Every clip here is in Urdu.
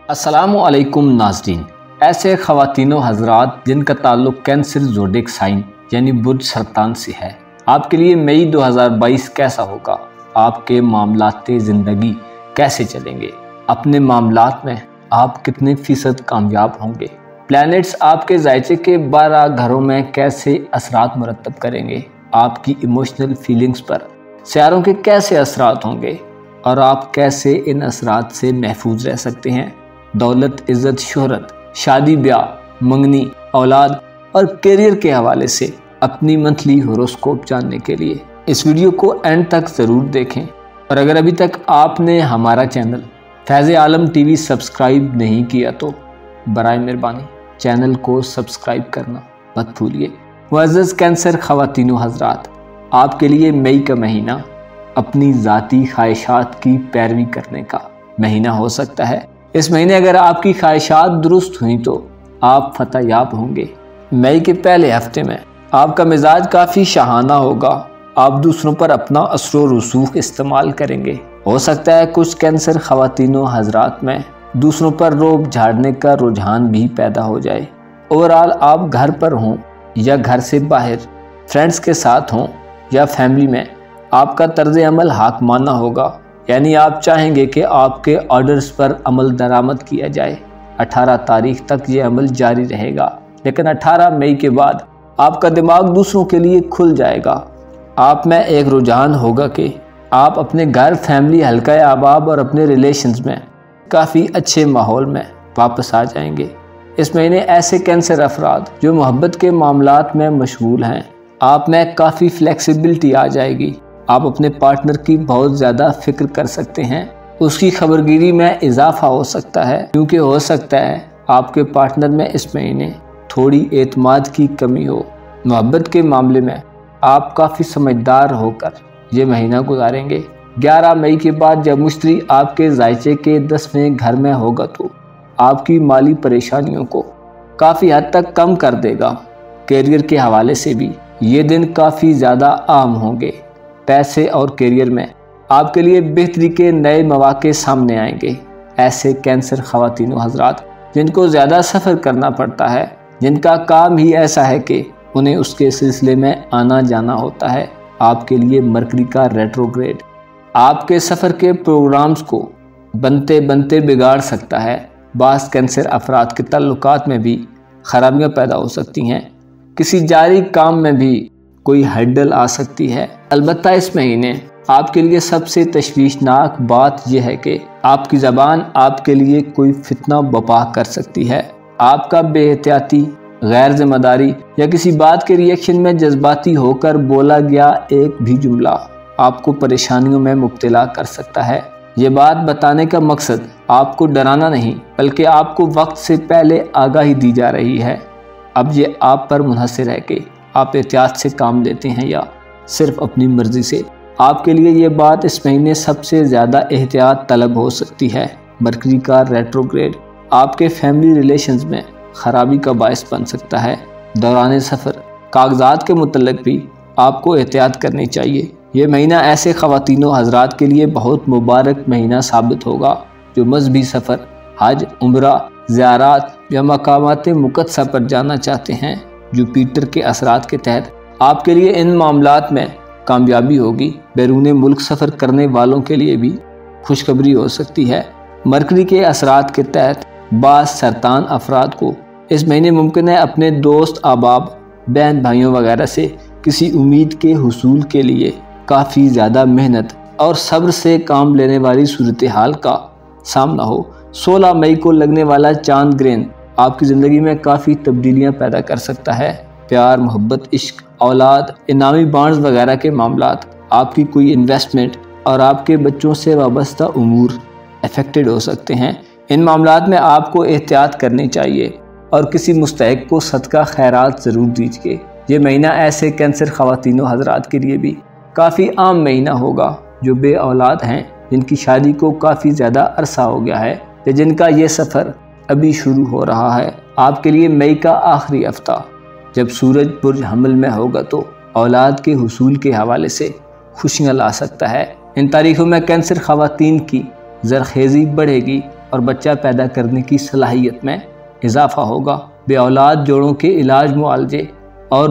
السلام علیکم ناظرین۔ ایسے خواتین و حضرات جن کا تعلق کینسر زوڈک سائن یعنی برج سرطان سے ہے، آپ کے لیے مئی 2022 کیسا ہوگا؟ آپ کے معاملات زندگی کیسے چلیں گے؟ اپنے معاملات میں آپ کتنے فیصد کامیاب ہوں گے؟ پلانٹس آپ کے ذائچے کے 12 گھروں میں کیسے اثرات مرتب کریں گے؟ آپ کی ایموشنل فیلنگز پر سیاروں کے کیسے اثرات ہوں گے اور آپ کیسے ان اثرات سے محفوظ رہ سکتے ہیں؟ دولت، عزت، شہرت، شادی بیاہ، منگنی، اولاد اور کیریئر کے حوالے سے اپنی منتھلی ہوروسکوپ جاننے کے لیے اس ویڈیو کو اینڈ تک ضرور دیکھیں، اور اگر ابھی تک آپ نے ہمارا چینل فیض عالم ٹی وی سبسکرائب نہیں کیا تو برائے مہربانی چینل کو سبسکرائب کرنا مت بھولیے۔ معزز کینسر خواتین و حضرات، آپ کے لیے مئی کا مہینہ اپنی ذاتی خواہشات کی پیروی کرنے کا مہینہ ہو سکتا ہے۔ اس مہینے اگر آپ کی خواہشات درست ہوئیں تو آپ فتح یاب ہوں گے۔ مئی کے پہلے ہفتے میں آپ کا مزاج کافی شاہانہ ہوگا۔ آپ دوسروں پر اپنا اثر و رسوخ استعمال کریں گے۔ ہو سکتا ہے کچھ کینسر خواتین و حضرات میں دوسروں پر رعب جھاڑنے کا رجحان بھی پیدا ہو جائے۔ اوورآل آپ گھر پر ہوں یا گھر سے باہر، فرینڈز کے ساتھ ہوں یا فیملی میں، آپ کا طرز عمل حاکمانہ ہوگا، یعنی آپ چاہیں گے کہ آپ کے آرڈرز پر عمل درآمد کیا جائے۔ 18 تاریخ تک یہ عمل جاری رہے گا، لیکن 18 مئی کے بعد آپ کا دماغ دوسروں کے لیے کھل جائے گا۔ آپ میں ایک رجحان ہوگا کہ آپ اپنے گھر، فیملی، حلقہ احباب اور اپنے ریلیشنز میں کافی اچھے ماحول میں واپس آ جائیں گے۔ اس مہینے ایسے کینسر افراد جو محبت کے معاملات میں مشغول ہیں، آپ میں کافی فلیکسیبلٹی آ جائے گی۔ آپ اپنے پارٹنر کی بہت زیادہ فکر کر سکتے ہیں، اس کی خبرگیری میں اضافہ ہو سکتا ہے، کیونکہ ہو سکتا ہے آپ کے پارٹنر میں اس مہینے تھوڑی اعتماد کی کمی ہو۔ محبت کے معاملے میں آپ کافی سمجھدار ہو کر یہ مہینہ گزاریں گے۔ 11 مئی کے بعد جب مشتری آپ کے ذائچے کے 10ویں گھر میں ہوگا تو آپ کی مالی پریشانیوں کو کافی حد تک کم کر دے گا۔ کیریئر کے حوالے سے بھی یہ دن کافی زیادہ عام ہوں گے۔ پیسے اور کیریئر میں آپ کے لیے بہتری کے نئے مواقع سامنے آئیں گے۔ ایسے کینسر خواتین و حضرات جن کو زیادہ سفر کرنا پڑتا ہے، جن کا کام ہی ایسا ہے کہ انہیں اس کے سلسلے میں آنا جانا ہوتا ہے، آپ کے لیے مرکری کا ریٹروگریڈ آپ کے سفر کے پروگرامز کو بنتے بنتے بگاڑ سکتا ہے۔ بعض کینسر افراد کے تعلقات میں بھی خرابیاں پیدا ہو سکتی ہیں۔ کسی جاری کام میں بھی کوئی ہرڈل آ سکتی ہے۔ البتہ اس مہینے آپ کے لیے سب سے تشویشناک بات یہ ہے کہ آپ کی زبان آپ کے لیے کوئی فتنہ بپا کر سکتی ہے۔ آپ کا بے احتیاطی، غیر ذمہ داری یا کسی بات کے ریئیکشن میں جذباتی ہو کر بولا گیا ایک بھی جملہ آپ کو پریشانیوں میں مبتلا کر سکتا ہے۔ یہ بات بتانے کا مقصد آپ کو ڈرانا نہیں، بلکہ آپ کو وقت سے پہلے آگاہی دی جا رہی ہے۔ اب یہ آپ پر منحصر ہے کہ آپ احتیاط سے کام لیتے ہیں یا صرف اپنی مرضی سے۔ آپ کے لیے یہ بات اس مہینے سب سے زیادہ احتیاط طلب ہو سکتی ہے۔ مرکری کا ریٹروگریڈ آپ کے فیملی ریلیشنز میں خرابی کا باعث بن سکتا ہے۔ دوران سفر کاغذات کے متعلق بھی آپ کو احتیاط کرنی چاہیے۔ یہ مہینہ ایسے خواتین و حضرات کے لیے بہت مبارک مہینہ ثابت ہوگا جو مذہبی سفر، حج، عمرہ، زیارات یا مقامات مقدسہ پر جانا چاہتے ہیں۔ جوپیٹر کے اثرات کے تحت آپ کے لیے ان معاملات میں کامیابی ہوگی۔ بیرون ملک سفر کرنے والوں کے لیے بھی خوشخبری ہو سکتی ہے۔ مرکری کے اثرات کے تحت بعض سرطان افراد کو اس مہینے ممکن ہے اپنے دوست، احباب، بہن بھائیوں وغیرہ سے کسی امید کے حصول کے لیے کافی زیادہ محنت اور صبر سے کام لینے والی صورتحال کا سامنا ہو۔ 16 مئی کو لگنے والا چاند گرہن آپ کی زندگی میں کافی تبدیلیاں پیدا کر سکتا ہے۔ پیار، محبت، عشق، اولاد، انعامی بانڈز وغیرہ کے معاملات، آپ کی کوئی انویسٹمنٹ اور آپ کے بچوں سے وابستہ امور افیکٹڈ ہو سکتے ہیں۔ ان معاملات میں آپ کو احتیاط کرنی چاہیے اور کسی مستحق کو صدقہ خیرات ضرور دیجیے۔ یہ مہینہ ایسے کینسر خواتین و حضرات کے لیے بھی کافی عام مہینہ ہوگا جو بے اولاد ہیں، جن کی شادی کو کافی زیادہ عرصہ ہو گیا ہے یا جن کا یہ سفر ابھی شروع ہو رہا ہے۔ آپ کے لیے مئی کا آخری ہفتہ جب سورج برج حمل میں ہوگا تو اولاد کے حصول کے حوالے سے خوشیاں لا سکتا ہے۔ ان تاریخوں میں کینسر خواتین کی زرخیزی بڑھے گی اور بچہ پیدا کرنے کی صلاحیت میں اضافہ ہوگا۔ بے اولاد جوڑوں کے علاج، معالجے اور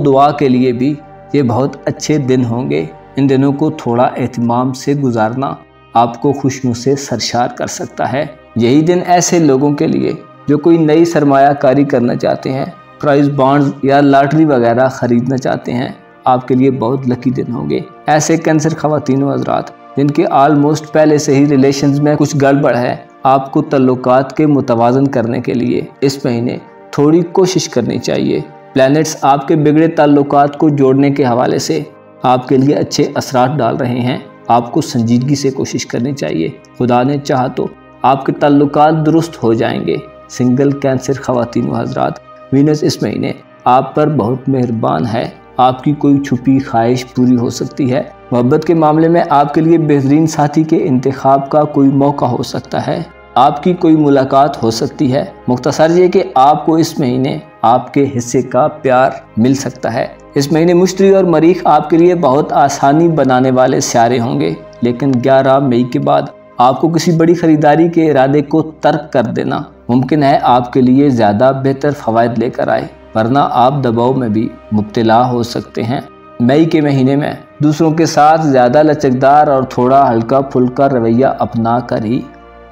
دعا کے لیے بھی یہ بہت اچھے دن ہوں گے۔ ان دنوں کو تھوڑا اہتمام سے گزارنا آپ کو خوشیوں سے سرشار کر سکتا ہے۔ یہی دن ایسے لوگوں کے لیے جو کوئی نئی سرمایہ کاری کرنا چاہتے ہیں، پرائز بانڈز یا لاٹری وغیرہ خریدنا چاہتے ہیں، آپ کے لیے بہت لکی دن ہوں گے۔ ایسے کینسر خواتین و حضرات جن کے آلموسٹ پہلے سے ہی ریلیشنز میں کچھ گڑبڑ ہے، آپ کو تعلقات کے متوازن کرنے کے لیے اس مہینے تھوڑی کوشش کرنی چاہیے۔ پلینٹس آپ کے بگڑے تعلقات کو جوڑنے کے حوالے سے آپ کے لیے اچھے اثرات ڈال رہے ہیں۔ آپ کو سنجیدگی سے کوشش کرنی چاہیے۔ خدا نے چاہا تو آپ کے تعلقات درست ہو جائیں گے۔ سنگل کینسر خواتین و حضرات، وینس اس مہینے آپ پر بہت مہربان ہے۔ آپ کی کوئی چھپی خواہش پوری ہو سکتی ہے۔ محبت کے معاملے میں آپ کے لیے بہترین ساتھی کے انتخاب کا کوئی موقع ہو سکتا ہے۔ آپ کی کوئی ملاقات ہو سکتی ہے۔ مختصر یہ کہ آپ کو اس مہینے آپ کے حصے کا پیار مل سکتا ہے۔ اس مہینے مشتری اور مریخ آپ کے لیے بہت آسانی بنانے والے سیارے ہوں گے، لیکن 11 مئی کے بعد آپ کو کسی بڑی خریداری کے ارادے کو ترک کر دینا ممکن ہے آپ کے لیے زیادہ بہتر فوائد لے کر آئے، ورنہ آپ دباؤ میں بھی مبتلا ہو سکتے ہیں۔ مئی کے مہینے میں دوسروں کے ساتھ زیادہ لچکدار اور تھوڑا ہلکا پھلکا رویہ اپنا کر ہی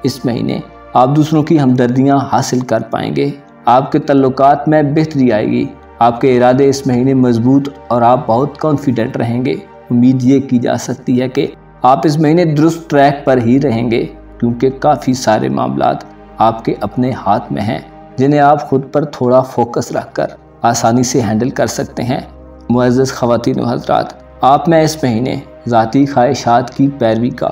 اس مہینے آپ دوسروں کی ہمدردیاں حاصل کر پائیں گے۔ آپ کے تعلقات میں بہتری آئے گی۔ آپ کے ارادے اس مہینے مضبوط اور آپ بہت کانفیڈنٹ رہیں گے۔ امید یہ کی جا سکتی ہے کہ آپ اس مہینے درست ٹریک پر ہی رہیں گے، کیونکہ کافی سارے معاملات آپ کے اپنے ہاتھ میں ہیں جنہیں آپ خود پر تھوڑا فوکس رکھ کر آسانی سے ہینڈل کر سکتے ہیں۔ معزز خواتین و حضرات، آپ میں اس مہینے ذاتی خواہشات کی پیروی کا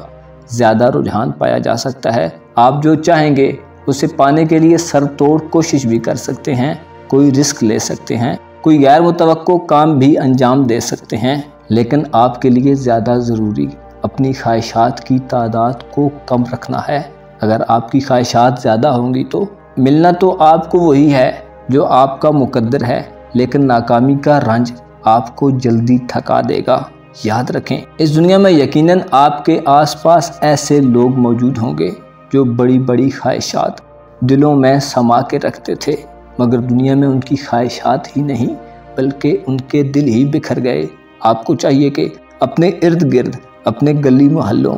زیادہ رجحان پایا جا سکتا ہے۔ آپ جو چاہیں گے اسے پانے کے لیے سر توڑ کوشش بھی کر سکتے ہیں، کوئی رسک لے سکتے ہیں، کوئی غیر متوقع کام بھی انجام دے سکتے ہیں، لیکن آپ کے لیے زیادہ ضروری اپنی خواہشات کی تعداد کو کم رکھنا ہے۔ اگر آپ کی خواہشات زیادہ ہوں گی تو ملنا تو آپ کو وہی ہے جو آپ کا مقدر ہے، لیکن ناکامی کا رنج آپ کو جلدی تھکا دے گا۔ یاد رکھیں، اس دنیا میں یقیناً آپ کے آس پاس ایسے لوگ موجود ہوں گے جو بڑی بڑی خواہشات دلوں میں سما کے رکھتے تھے، مگر دنیا میں ان کی خواہشات ہی نہیں بلکہ ان کے دل ہی بکھر گئے۔ آپ کو چاہیے کہ اپنے ارد گرد، اپنے گلی محلوں،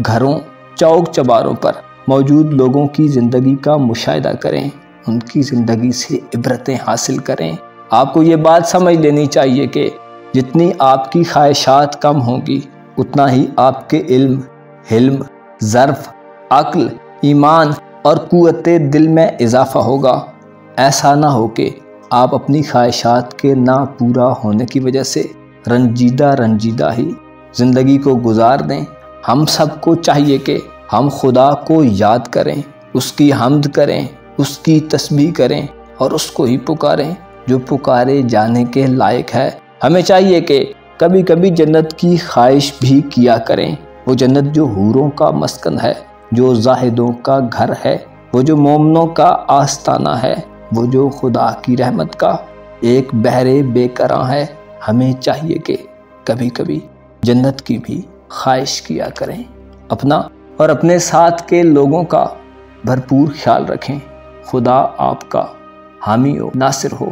گھروں، چوک چباروں پر موجود لوگوں کی زندگی کا مشاہدہ کریں، ان کی زندگی سے عبرتیں حاصل کریں۔ آپ کو یہ بات سمجھ لینی چاہیے کہ جتنی آپ کی خواہشات کم ہوں گی، اتنا ہی آپ کے علم، حلم، ظرف، عقل، ایمان اور قوت دل میں اضافہ ہوگا۔ ایسا نہ ہو کہ آپ اپنی خواہشات کے نہ پورا ہونے کی وجہ سے رنجیدہ ہی زندگی کو گزار دیں۔ ہم سب کو چاہیے کہ ہم خدا کو یاد کریں، اس کی حمد کریں، اس کی تسبیح کریں اور اس کو ہی پکاریں جو پکارے جانے کے لائق ہے۔ ہمیں چاہیے کہ کبھی کبھی جنت کی خواہش بھی کیا کریں، وہ جنت جو حوروں کا مسکن ہے، جو زاہدوں کا گھر ہے، وہ جو مومنوں کا آستانہ ہے، وہ جو خدا کی رحمت کا ایک بحر بے کراں ہے۔ ہمیں چاہیے کہ کبھی کبھی جنت کی بھی خواہش کیا کریں۔ اپنا اور اپنے ساتھ کے لوگوں کا بھرپور خیال رکھیں۔ خدا آپ کا حامی و ناصر ہو۔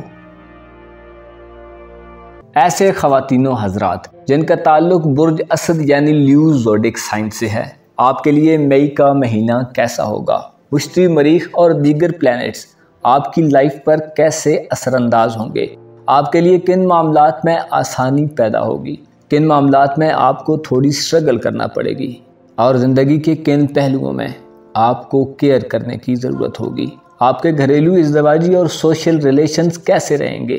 ایسے خواتین و حضرات جن کا تعلق برج اسد یعنی لیو زوڈک سائن سے ہے، آپ کے لیے مئی کا مہینہ کیسا ہوگا؟ مشتری، مریخ اور دیگر پلینٹس آپ کی لائف پر کیسے اثر انداز ہوں گے؟ آپ کے لیے کن معاملات میں آسانی پیدا ہوگی، کن معاملات میں آپ کو تھوڑی سٹرگل کرنا پڑے گی، اور زندگی کے کن پہلوؤں میں آپ کو کیئر کرنے کی ضرورت ہوگی؟ آپ کے گھریلو، ازدواجی اور سوشل ریلیشنز کیسے رہیں گے؟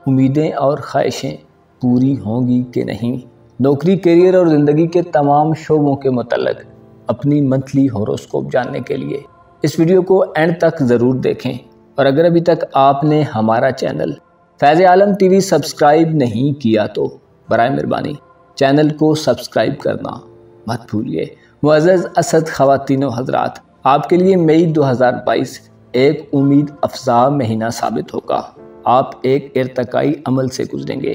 امیدیں اور خواہشیں پوری ہوں گی کہ نہیں؟ نوکری، کیریئر اور زندگی کے تمام شعبوں کے متعلق اپنی منتھلی ہوروسکوپ جاننے کے لیے اس ویڈیو کو اینڈ تک ضرور دیکھیں، اور اگر ابھی تک آپ نے ہمارا چینل فیض عالم ٹی وی سبسکرائب نہیں کیا تو برائے مہربانی چینل کو سبسکرائب کرنا مت بھولیے۔ معزز اسد خواتین و حضرات، آپ کے لیے مئی 2022 ایک امید افزا مہینہ ثابت ہوگا۔ آپ ایک ارتقائی عمل سے گزریں گے،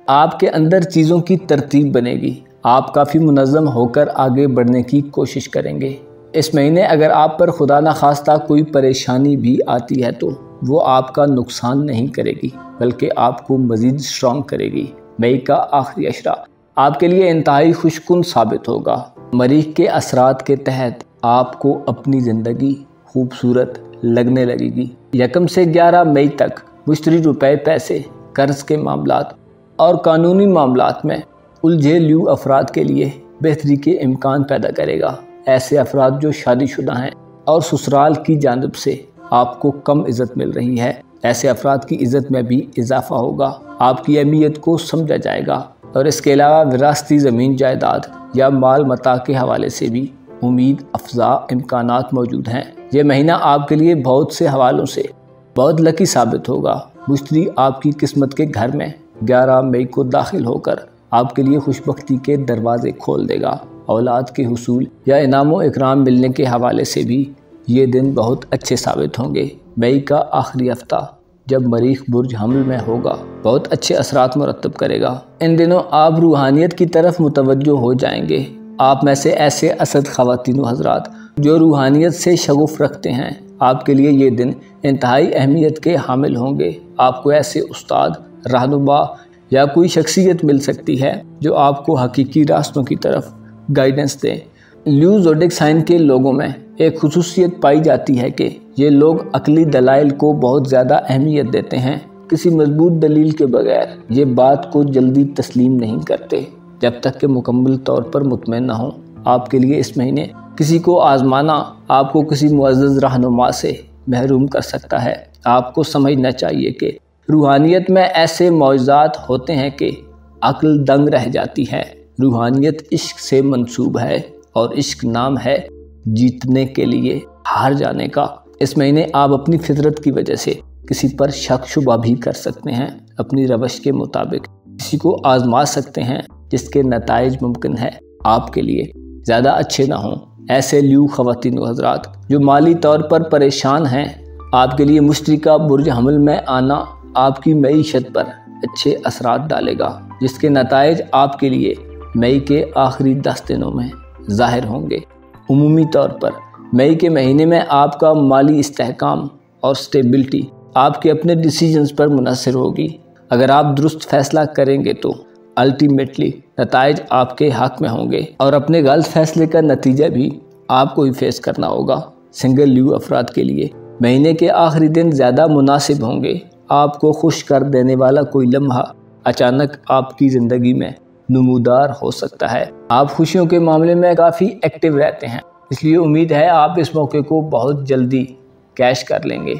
آپ کے اندر چیزوں کی ترتیب بنے گی، آپ کافی منظم ہو کر آگے بڑھنے کی کوشش کریں گے۔ اس مہینے اگر آپ پر خدا نخواستہ کوئی پریشانی بھی آتی ہے تو وہ آپ کا نقصان نہیں کرے گی بلکہ آپ کو مزید اسٹرانگ کرے گی۔ مئی کا آخری اشرہ آپ کے لیے انتہائی خوشکن ثابت ہوگا۔ مریخ کے اثرات کے تحت آپ کو اپنی زندگی خوبصورت لگنے لگے گی۔ 1 سے 11 مئی تک مشتری روپے پیسے، قرض کے معاملات اور قانونی معاملات میں الجھے لیو افراد کے لیے بہتری کے امکان پیدا کرے گا۔ ایسے افراد جو شادی شدہ ہیں اور سسرال کی جانب سے آپ کو کم عزت مل رہی ہے، ایسے افراد کی عزت میں بھی اضافہ ہوگا۔ آپ کی اہمیت کو سمجھا جائے گا اور اس کے علاوہ وراثتی زمین جائیداد یا مال متاع کے حوالے سے بھی امید افزا امکانات موجود ہیں۔ یہ مہینہ آپ کے لیے بہت سے حوالوں سے بہت لکی ثابت ہوگا۔ مشتری آپ کی قسمت کے گھر میں 11 مئی کو داخل ہو کر آپ کے لیے خوشبختی کے دروازے کھول دے گا۔ اولاد کے حصول یا انعام و اکرام ملنے کے حوالے سے بھی یہ دن بہت اچھے ثابت ہوں گے۔ مئی کا آخری ہفتہ جب مریخ برج حمل میں ہوگا بہت اچھے اثرات مرتب کرے گا۔ ان دنوں آپ روحانیت کی طرف متوجہ ہو جائیں گے۔ آپ میں سے ایسے اسد خواتین و حضرات جو روحانیت سے شغف رکھتے ہیں، آپ کے لیے یہ دن انتہائی اہمیت کے حامل ہوں گے۔ آپ کو ایسے استاد، رہنما یا کوئی شخصیت مل سکتی ہے جو آپ کو حقیقی راستوں کی طرف گائیڈنس دے۔ لیو زوڈک سائن کے لوگوں میں ایک خصوصیت پائی جاتی ہے کہ یہ لوگ عقلی دلائل کو بہت زیادہ اہمیت دیتے ہیں۔ کسی مضبوط دلیل کے بغیر یہ بات کو جلدی تسلیم نہیں کرتے جب تک کہ مکمل طور پر مطمئن نہ ہوں۔ آپ کے لیے اس مہینے کسی کو آزمانا آپ کو کسی معزز رہنما سے محروم کر سکتا ہے۔ آپ کو سمجھنا چاہیے کہ روحانیت میں ایسے معجزات ہوتے ہیں کہ عقل دنگ رہ جاتی ہے۔ روحانیت عشق سے منسوب ہے اور عشق نام ہے جیتنے کے لیے ہار جانے کا۔ اس مہینے آپ اپنی فطرت کی وجہ سے کسی پر شک شبہ بھی کر سکتے ہیں۔ اپنی روش کے مطابق کسی کو آزما سکتے ہیں جس کے نتائج ممکن ہے آپ کے لیے زیادہ اچھے نہ ہوں۔ ایسے لیو خواتین و حضرات جو مالی طور پر پریشان ہیں، آپ کے لیے مشتری کا برج حمل میں آنا آپ کی معیشت پر اچھے اثرات ڈالے گا، جس کے نتائج آپ کے لیے مئی کے آخری 10 دنوں میں ظاہر ہوں گے۔ عمومی طور پر مئی کے مہینے میں آپ کا مالی استحکام اور سٹیبلٹی آپ کے اپنے ڈیسیجنز پر منحصر ہوگی۔ اگر آپ درست فیصلہ کریں گے تو الٹیمیٹلی نتائج آپ کے حق میں ہوں گے اور اپنے غلط فیصلے کا نتیجہ بھی آپ کو ہی فیس کرنا ہوگا۔ سنگل لیو افراد کے لیے مہینے کے آخری دن زیادہ مناسب ہوں گے۔ آپ کو خوش کر دینے والا کوئی لمحہ اچانک آپ کی زندگی میں نمودار ہو سکتا ہے۔ آپ خوشیوں کے معاملے میں کافی ایکٹیو رہتے ہیں، اس لیے امید ہے آپ اس موقع کو بہت جلدی کیش کر لیں گے۔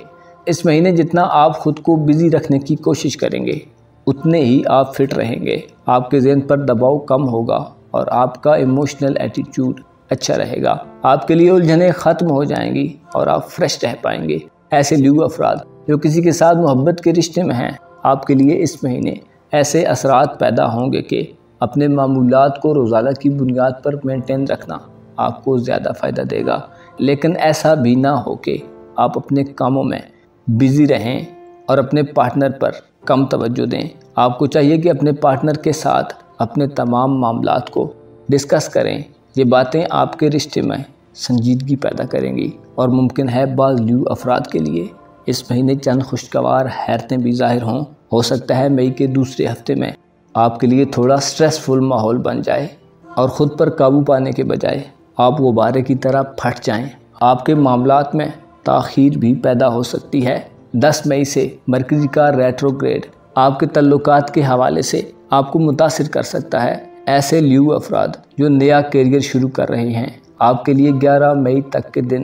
اس مہینے جتنا آپ خود کو بزی رکھنے کی کوشش کریں گے اتنے ہی آپ فٹ رہیں گے۔ آپ کے ذہن پر دباؤ کم ہوگا اور آپ کا ایموشنل ایٹیٹیوڈ اچھا رہے گا۔ آپ کے لیے الجھنیں ختم ہو جائیں گی اور آپ فریش رہ پائیں گے۔ ایسے لیو افراد جو کسی کے ساتھ محبت کے رشتے میں ہیں، آپ کے لیے اس مہینے ایسے اثرات پیدا ہوں گے کہ اپنے معمولات کو روزانہ کی بنیاد پر مینٹین رکھنا آپ کو زیادہ فائدہ دے گا، لیکن ایسا بھی نہ ہو کہ آپ اپنے کاموں میں بزی رہیں اور اپنے پارٹنر پر کم توجہ دیں۔ آپ کو چاہیے کہ اپنے پارٹنر کے ساتھ اپنے تمام معاملات کو ڈسکس کریں۔ یہ باتیں آپ کے رشتے میں سنجیدگی پیدا کریں گی اور ممکن ہے بعض لیو افراد کے لیے اس مہینے چند خوشگوار حیرتیں بھی ظاہر ہوں۔ ہو سکتا ہے مئی کے دوسرے ہفتے میں آپ کے لیے تھوڑا سٹریسفل ماحول بن جائے اور خود پر قابو پانے کے بجائے آپ غبارے کی طرح پھٹ جائیں۔ آپ کے معاملات میں تاخیر بھی پیدا ہو سکتی ہے۔ 10 مئی سے مرکری کا ریٹروگریڈ آپ کے تعلقات کے حوالے سے آپ کو متاثر کر سکتا ہے۔ ایسے لیو افراد جو نیا کیریئر شروع کر رہے ہیں، آپ کے لیے 11 مئی تک کے دن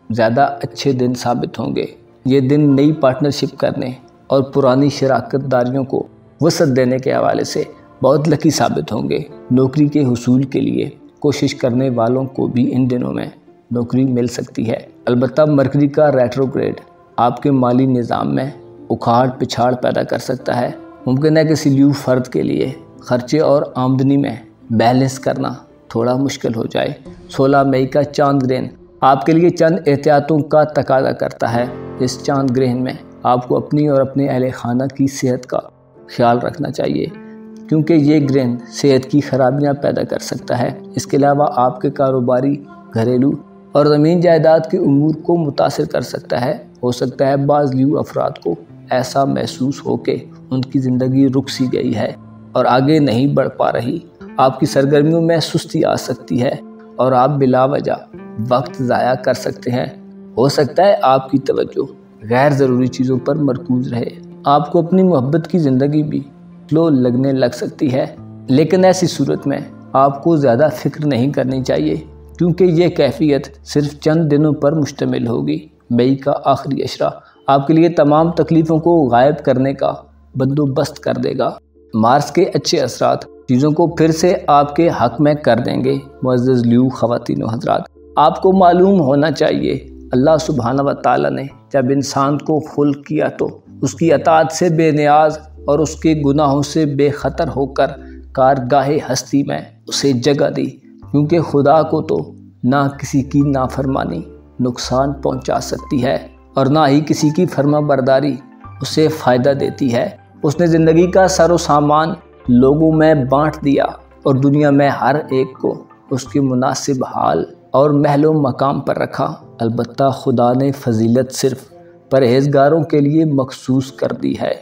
زیادہ اچھے دن ثابت ہوں گے۔ یہ دن نئی پارٹنرشپ کرنے اور پرانی شراکت داریوں کو وسعت دینے کے حوالے سے بہت لکی ثابت ہوں گے۔ نوکری کے حصول کے لیے کوشش کرنے والوں کو بھی ان دنوں میں نوکری مل سکتی ہے۔ البتہ مرکری کا ریٹروگریڈ آپ کے مالی نظام میں اکھاڑ پچھاڑ پیدا کر سکتا ہے۔ ممکن ہے کسی لیو فرد کے لیے خرچے اور آمدنی میں بیلنس کرنا تھوڑا مشکل ہو جائے۔ 16 مئی کا چاند گرہن آپ کے لیے چند احتیاطوں کا تقاضا کرتا ہے۔ اس چاند گرہن میں آپ کو اپنی اور اپنے اہل خانہ کی صحت کا خیال رکھنا چاہیے، کیونکہ یہ گرہن صحت کی خرابیاں پیدا کر سکتا ہے۔ اس کے علاوہ آپ کے کاروباری، گھریلو اور زمین جائیداد کے امور کو متاثر کر سکتا ہے۔ ہو سکتا ہے بعض لیو افراد کو ایسا محسوس ہو کہ ان کی زندگی رک سی گئی ہے اور آگے نہیں بڑھ پا رہی۔ آپ کی سرگرمیوں میں سستی آ سکتی ہے اور آپ بلا وجہ وقت ضائع کر سکتے ہیں۔ ہو سکتا ہے آپ کی توجہ غیر ضروری چیزوں پر مرکوز رہے۔ آپ کو اپنی محبت کی زندگی بھی سلو لگنے لگ سکتی ہے، لیکن ایسی صورت میں آپ کو زیادہ فکر نہیں کرنی چاہیے، کیونکہ یہ کیفیت صرف چند دنوں پر مشتمل ہوگی۔ مئی کا آخری اشرہ آپ کے لیے تمام تکلیفوں کو غائب کرنے کا بندوبست کر دے گا۔ مارس کے اچھے اثرات چیزوں کو پھر سے آپ کے حق میں کر دیں گے۔ معزز لیو خواتین و حضرات، آپ کو معلوم ہونا چاہیے اللہ سبحانہ و تعالیٰ نے جب انسان کو خلق کیا تو اس کی اطاعت سے بے نیاز اور اس کے گناہوں سے بے خطر ہو کر کارگاہ ہستی میں اسے جگہ دی، کیونکہ خدا کو تو نہ کسی کی نافرمانی نقصان پہنچا سکتی ہے اور نہ ہی کسی کی فرما برداری اسے فائدہ دیتی ہے۔ اس نے زندگی کا سر و سامان لوگوں میں بانٹ دیا اور دنیا میں ہر ایک کو اس کے مناسب حال اور محل و مقام پر رکھا۔ البتہ خدا نے فضیلت صرف پرہیزگاروں کے لیے مخصوص کر دی ہے،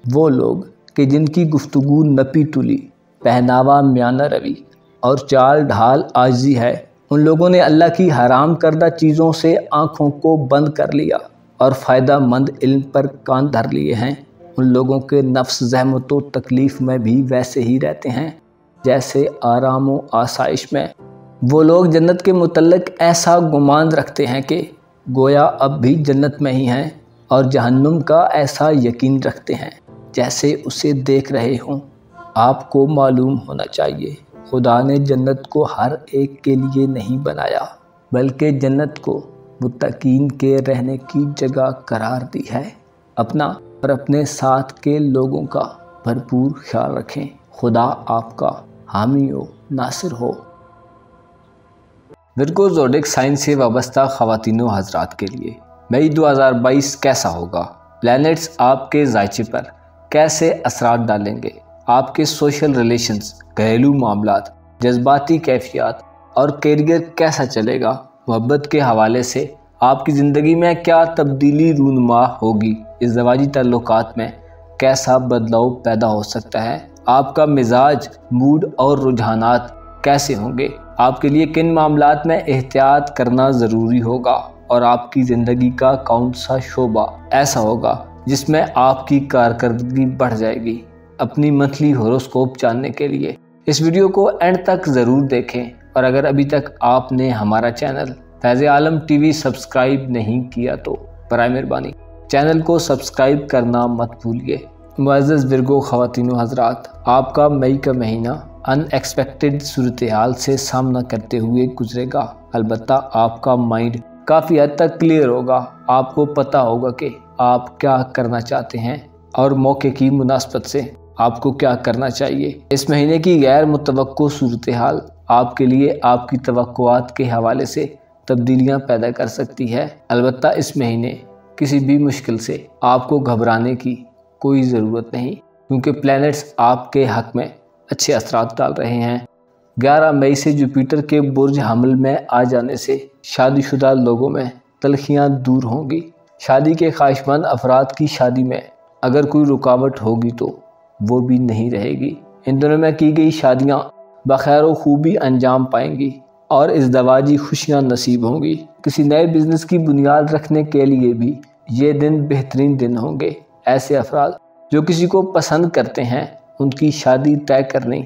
وہ لوگ کہ جن کی گفتگو نپی تلی، پہناوا میانہ روی اور چال ڈھال عاجزی ہے۔ ان لوگوں نے اللہ کی حرام کردہ چیزوں سے آنکھوں کو بند کر لیا اور فائدہ مند علم پر کان دھر لیے ہیں۔ ان لوگوں کے نفس زحمت و تکلیف میں بھی ویسے ہی رہتے ہیں جیسے آرام و آسائش میں۔ وہ لوگ جنت کے متعلق ایسا گمان رکھتے ہیں کہ گویا اب بھی جنت میں ہی ہیں، اور جہنم کا ایسا یقین رکھتے ہیں جیسے اسے دیکھ رہے ہوں۔ آپ کو معلوم ہونا چاہیے خدا نے جنت کو ہر ایک کے لیے نہیں بنایا، بلکہ جنت کو متقین کے رہنے کی جگہ قرار دی ہے۔ اپنا اور اپنے ساتھ کے لوگوں کا بھرپور خیال رکھیں۔ خدا آپ کا حامی و ناصر ہو۔ ورگو زوڈک سائن سے وابستہ خواتین و حضرات کے لیے مئی 2022 کیسا ہوگا؟ پلینٹس آپ کے ذائچے پر کیسے اثرات ڈالیں گے؟ آپ کے سوشل ریلیشنز، گھریلو معاملات، جذباتی کیفیات اور کیریئر کیسا چلے گا؟ محبت کے حوالے سے آپ کی زندگی میں کیا تبدیلی رونما ہوگی؟ ازدواجی تعلقات میں کیسا بدلاؤ پیدا ہو سکتا ہے؟ آپ کا مزاج، موڈ اور رجحانات کیسے ہوں گے؟ آپ کے لیے کن معاملات میں احتیاط کرنا ضروری ہوگا؟ اور آپ کی زندگی کا کون سا شعبہ ایسا ہوگا جس میں آپ کی کارکردگی بڑھ جائے گی؟ اپنی منتھلی ہوروسکوپ جاننے کے لیے اس ویڈیو کو اینڈ تک ضرور دیکھیں، اور اگر ابھی تک آپ نے ہمارا چینل فیض عالم ٹی وی سبسکرائب نہیں کیا تو برائے مہربانی چینل کو سبسکرائب کرنا مت بھولیے۔ معزز ورگو خواتین و حضرات، آپ کا مئی کا مہینہ ان ایکسپیکٹڈ صورتحال سے سامنا کرتے ہوئے گزرے گا۔ البتہ آپ کا مائنڈ کافی حد تک کلیئر ہوگا۔ آپ کو پتہ ہوگا کہ آپ کیا کرنا چاہتے ہیں اور موقع کی مناسبت سے آپ کو کیا کرنا چاہیے۔ اس مہینے کی غیر متوقع صورتحال آپ کے لیے آپ کی توقعات کے حوالے سے تبدیلیاں پیدا کر سکتی ہے۔ البتہ اس مہینے کسی بھی مشکل سے آپ کو گھبرانے کی کوئی ضرورت نہیں، کیونکہ پلینٹس آپ کے حق میں اچھے اثرات ڈال رہے ہیں۔ 11 مئی سے جوپیٹر کے برج حمل میں آ جانے سے شادی شدہ لوگوں میں تلخیاں دور ہوں گی۔ شادی کے خواہشمند افراد کی شادی میں اگر کوئی رکاوٹ ہوگی تو وہ بھی نہیں رہے گی۔ ان دنوں میں کی گئی شادیاں بخیر و خوبی انجام پائیں گی اور ازدواجی خوشیاں نصیب ہوں گی۔ کسی نئے بزنس کی بنیاد رکھنے کے لیے بھی یہ دن بہترین دن ہوں گے۔ ایسے افراد جو کسی کو پسند کرتے ہیں ان کی شادی طے کرنے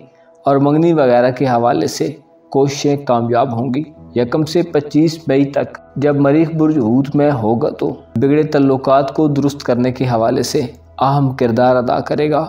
اور منگنی وغیرہ کے حوالے سے کوششیں کامیاب ہوں گی۔ 1 سے 25 مئی تک جب مریخ برج حوت میں ہوگا تو بگڑے تعلقات کو درست کرنے کے حوالے سے اہم کردار ادا کرے گا۔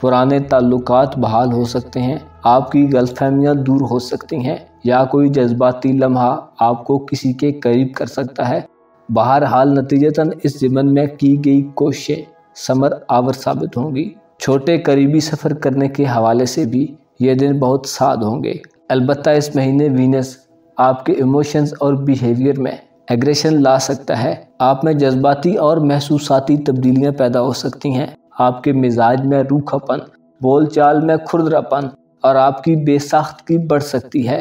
پرانے تعلقات بحال ہو سکتے ہیں، آپ کی غلط فہمیاں دور ہو سکتی ہیں، یا کوئی جذباتی لمحہ آپ کو کسی کے قریب کر سکتا ہے۔ بہرحال نتیجتاً اس ضمن میں کی گئی کوششیں ثمر آور ثابت ہوں گی۔ چھوٹے قریبی سفر کرنے کے حوالے سے بھی یہ دن بہت سعد ہوں گے۔ البتہ اس مہینے وینس آپ کے ایموشنز اور بیہیویئر میں ایگریشن لا سکتا ہے۔ آپ میں جذباتی اور محسوساتی تبدیلیاں پیدا ہو سکتی ہیں۔ آپ کے مزاج میں روکھاپن، بول چال میں کھردراپن اور آپ کی بے ساختگی بڑھ سکتی ہے۔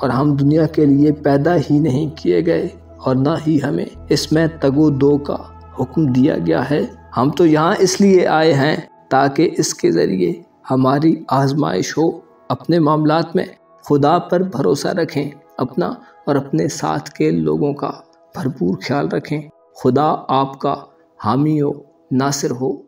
اور ہم دنیا کے لیے پیدا ہی نہیں کیے گئے اور نہ ہی ہمیں اس میں تگ و دو کا حکم دیا گیا ہے۔ ہم تو یہاں اس لیے آئے ہیں تاکہ اس کے ذریعے ہماری آزمائش ہو۔ اپنے معاملات میں خدا پر بھروسہ رکھیں، اپنا اور اپنے ساتھ کے لوگوں کا بھرپور خیال رکھیں۔ خدا آپ کا حامی و ناصر ہو۔